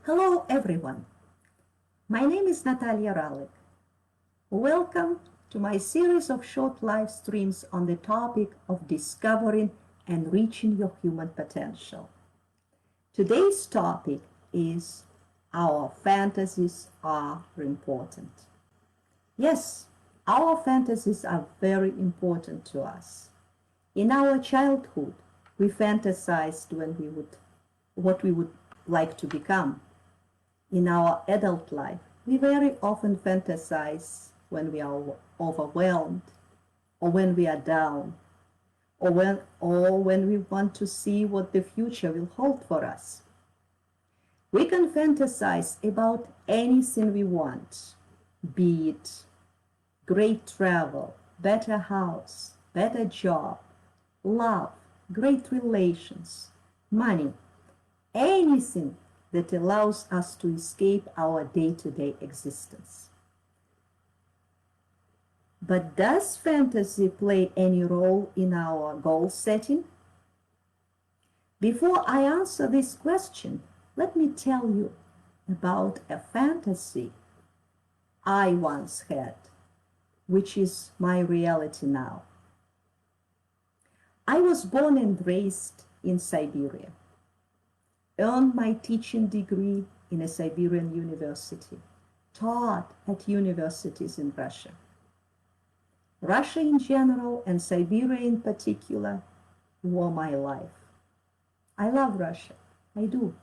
Hello everyone, my name is Natalia Ralik. Welcome to my series of short live streams on the topic of discovering and reaching your human potential. Today's topic is our fantasies are important. Yes, our fantasies are very important to us. In our childhood, we fantasized what we would like to become. In our adult life, we very often fantasize when we are overwhelmed, or when we are down, or when we want to see what the future will hold for us. We can fantasize about anything we want, be it great travel, better house, better job, love, great relations, money, anything that allows us to escape our day-to-day existence. But does fantasy play any role in our goal setting? Before I answer this question, let me tell you about a fantasy I once had, which is my reality now. I was born and raised in Siberia, earned my teaching degree in a Siberian university, taught at universities in Russia. Russia in general and Siberia in particular were my life. I love Russia, I do.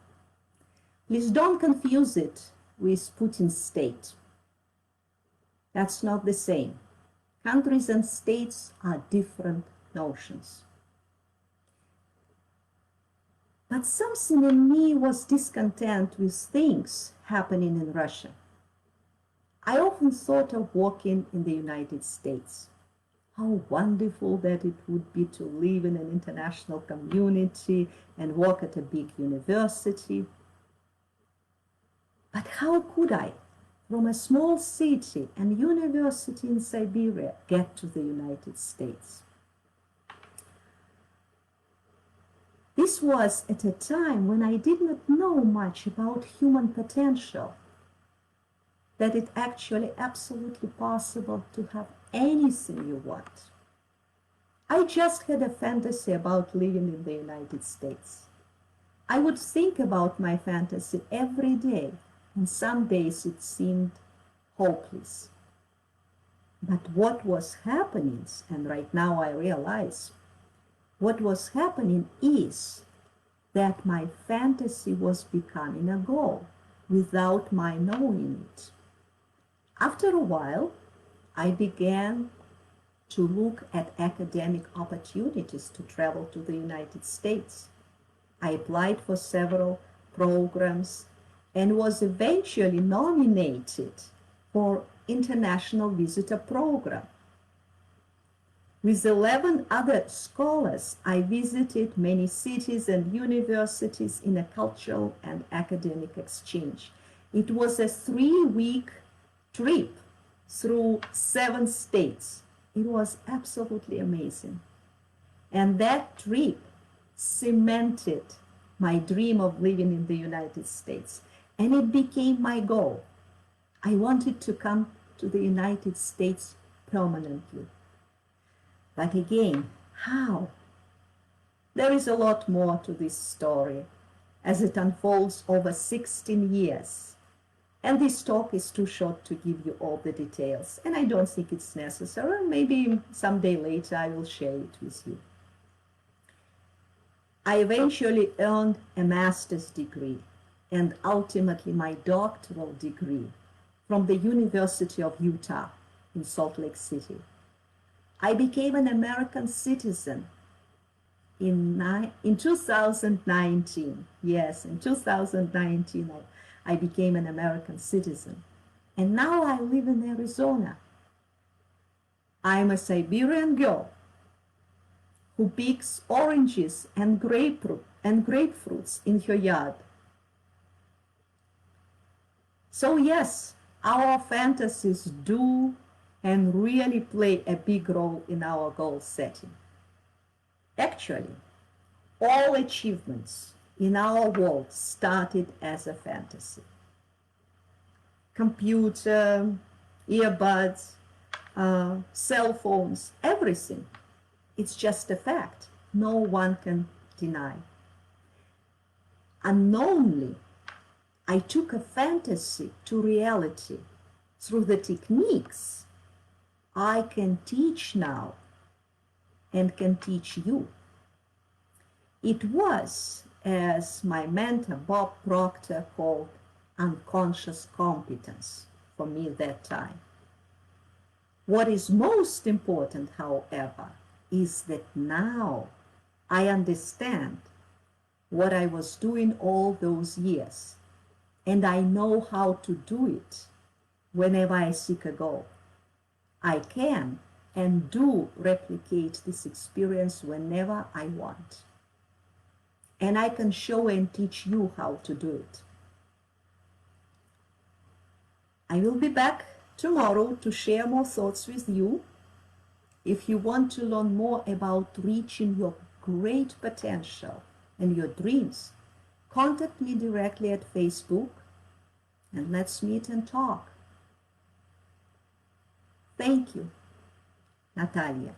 Please don't confuse it with Putin's state. That's not the same. Countries and states are different notions. But something in me was discontent with things happening in Russia. I often thought of working in the United States. How wonderful that it would be to live in an international community and work at a big university. But how could I, from a small city and university in Siberia, get to the United States? This was at a time when I did not know much about human potential, that it's actually absolutely possible to have anything you want. I just had a fantasy about living in the United States. I would think about my fantasy every day, and some days it seemed hopeless. But what was happening, and right now I realize, what was happening is that my fantasy was becoming a goal without my knowing it. After a while, I began to look at academic opportunities to travel to the United States. I applied for several programs and was eventually nominated for International Visitor Program. With 11 other scholars, I visited many cities and universities in a cultural and academic exchange. It was a 3-week trip through 7 states. It was absolutely amazing. And that trip cemented my dream of living in the United States. And it became my goal. I wanted to come to the United States permanently. But again, how? There is a lot more to this story as it unfolds over 16 years. And this talk is too short to give you all the details, and I don't think it's necessary. Maybe someday later I will share it with you. I eventually earned a master's degree and ultimately my doctoral degree from the University of Utah in Salt Lake City. I became an American citizen in 2019. Yes, in 2019 I became an American citizen. And now I live in Arizona. I'm a Siberian girl who picks oranges and grapefruits in her yard. So yes, our fantasies do and really play a big role in our goal setting. Actually, all achievements, in our world started as a fantasy. Computer, earbuds, cell phones, everything. It's just a fact. No one can deny. Unknowingly, I took a fantasy to reality through the techniques I can teach now and can teach you. It was, as my mentor Bob Proctor called, unconscious competence for me that time. What is most important, however, is that now I understand what I was doing all those years, and I know how to do it whenever I seek a goal. I can and do replicate this experience whenever I want. And I can show and teach you how to do it. I will be back tomorrow to share more thoughts with you. If you want to learn more about reaching your great potential and your dreams, contact me directly at Facebook and let's meet and talk. Thank you, Natalia.